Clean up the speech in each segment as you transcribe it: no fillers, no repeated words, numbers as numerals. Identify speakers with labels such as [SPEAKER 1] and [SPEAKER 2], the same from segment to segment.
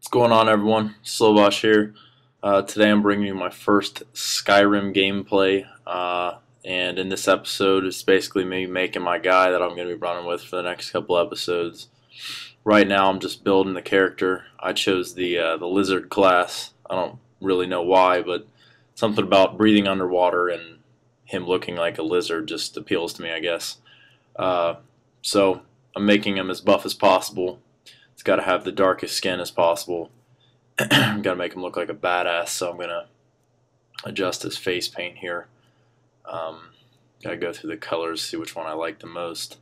[SPEAKER 1] What's going on, everyone? Slovosh here. Today I'm bringing you my first Skyrim gameplay, and in this episode it's basically me making my guy that I'm going to be running with for the next couple episodes. Right now I'm just building the character. I chose the lizard class. I don't really know why, but something about breathing underwater and him looking like a lizard just appeals to me, I guess. So I'm making him as buff as possible. It's got to have the darkest skin as possible. Got to make him look like a badass, so I'm going to adjust his face paint here. Got to go through the colors, see which one I like the most.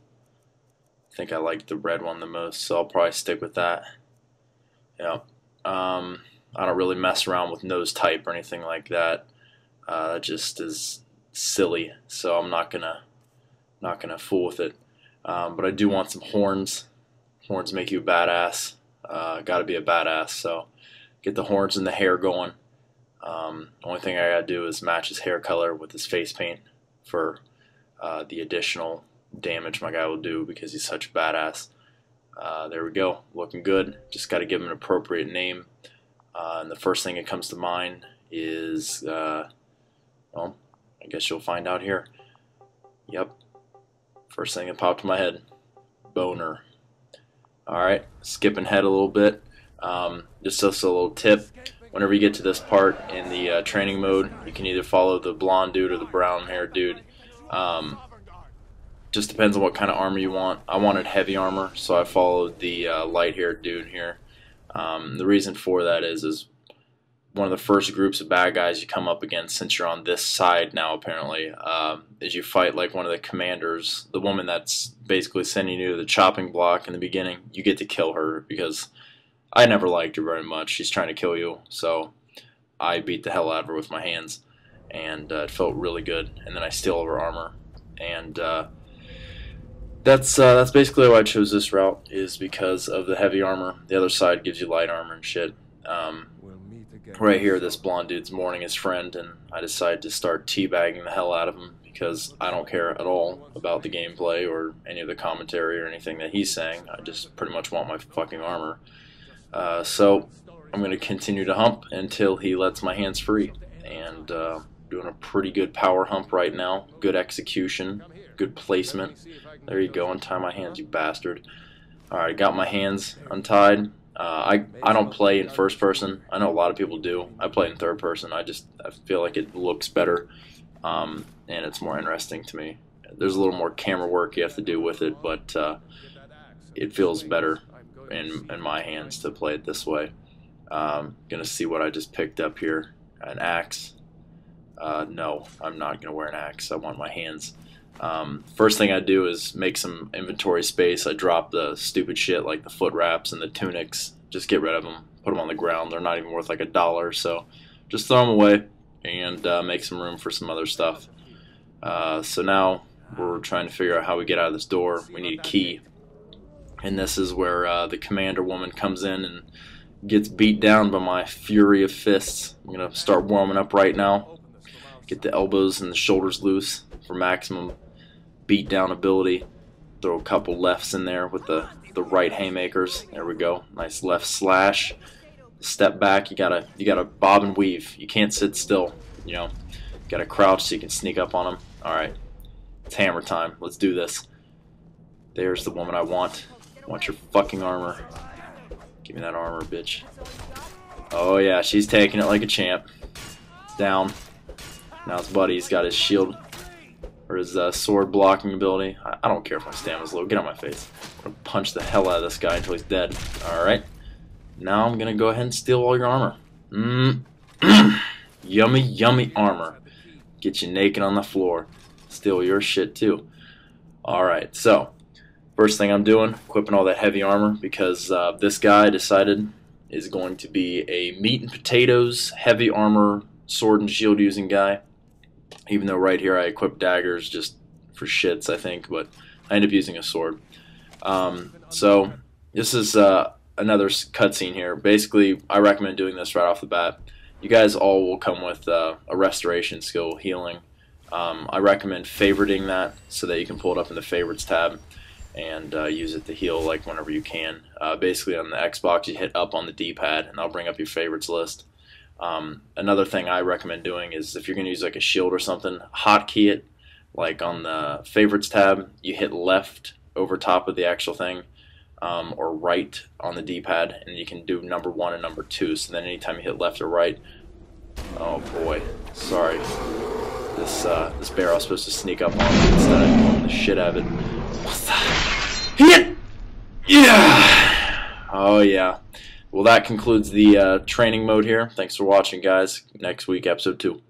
[SPEAKER 1] I think I like the red one the most, so I'll probably stick with that. Yeah. I don't really mess around with nose type or anything like that. That just is silly, so I'm not gonna fool with it. But I do want some horns. Horns make you a badass. Got to be a badass, so get the horns and the hair going. Only thing I gotta do is match his hair color with his face paint for the additional damage my guy will do because he's such a badass. There we go, looking good. Just got to give him an appropriate name. And the first thing that comes to mind is, well, I guess you'll find out here. Yep, first thing that popped in my head, Boner. Alright, skipping ahead a little bit. Just a little tip. Whenever you get to this part in the training mode, you can either follow the blonde dude or the brown haired dude. Just depends on what kind of armor you want. I wanted heavy armor, so I followed the light haired dude here. The reason for that is one of the first groups of bad guys you come up against, since you're on this side now apparently, is you fight like one of the commanders, the woman that's basically sending you to the chopping block in the beginning. You get to kill her because I never liked her very much. She's trying to kill you, so I beat the hell out of her with my hands, and it felt really good. And then I steal all her armor, and that's basically why I chose this route, is because of the heavy armor. The other side gives you light armor and shit. Right here, this blonde dude's mourning his friend, and I decided to start teabagging the hell out of him because I don't care at all about the gameplay or any of the commentary or anything that he's saying. I just pretty much want my fucking armor. So I'm going to continue to hump until he lets my hands free, and doing a pretty good power hump right now. Good execution, good placement. There you go, untie my hands, you bastard. Alright, got my hands untied. I don't play in first person. I know a lot of people do. I play in third person. I feel like it looks better, and it's more interesting to me. There's a little more camera work you have to do with it, but it feels better in my hands to play it this way. Gonna see what I just picked up here. An axe. No, I'm not gonna wear an axe. I want my hands. First thing I do is make some inventory space. I drop the stupid shit like the foot wraps and the tunics. Just get rid of them. Put them on the ground. They're not even worth like $1, so just throw them away and make some room for some other stuff. So now we're trying to figure out how we get out of this door. We need a key, and this is where the commander woman comes in and gets beat down by my fury of fists. I'm gonna start warming up right now. Get the elbows and the shoulders loose for maximum beat down ability. Throw a couple lefts in there with the right haymakers. There we go. Nice left slash. Step back. You gotta bob and weave. You can't sit still. You know, gotta crouch so you can sneak up on them. All right, it's hammer time. Let's do this. There's the woman I want. I want your fucking armor. Give me that armor, bitch. Oh yeah, she's taking it like a champ. Down. Now his buddy's got his shield, or his sword blocking ability. I don't care if my stamina's low. Get on my face. I'm going to punch the hell out of this guy until he's dead. Alright. Now I'm going to go ahead and steal all your armor. Yummy, yummy armor. Get you naked on the floor. Steal your shit too. Alright, so first thing I'm doing, equipping all that heavy armor, because this guy I decided is going to be a meat and potatoes, heavy armor, sword and shield using guy. Even though right here I equip daggers just for shits, I think, but I end up using a sword. So this is another cutscene here. Basically, I recommend doing this right off the bat. You guys all will come with a restoration skill, healing. I recommend favoriting that so that you can pull it up in the favorites tab. and use it to heal like whenever you can. Basically on the Xbox, you hit up on the D-pad and that'll bring up your favorites list. Another thing I recommend doing is if you're going to use like a shield or something, hotkey it. Like on the favorites tab, you hit left over top of the actual thing, or right on the D-pad, and you can do number 1 and number 2. So then anytime you hit left or right, oh boy, sorry, this bear I was supposed to sneak up on instead of pulling the shit out of it. What's that? Hit! Yeah! Oh yeah. Well, that concludes the training mode here. Thanks for watching, guys. Next week, episode 2.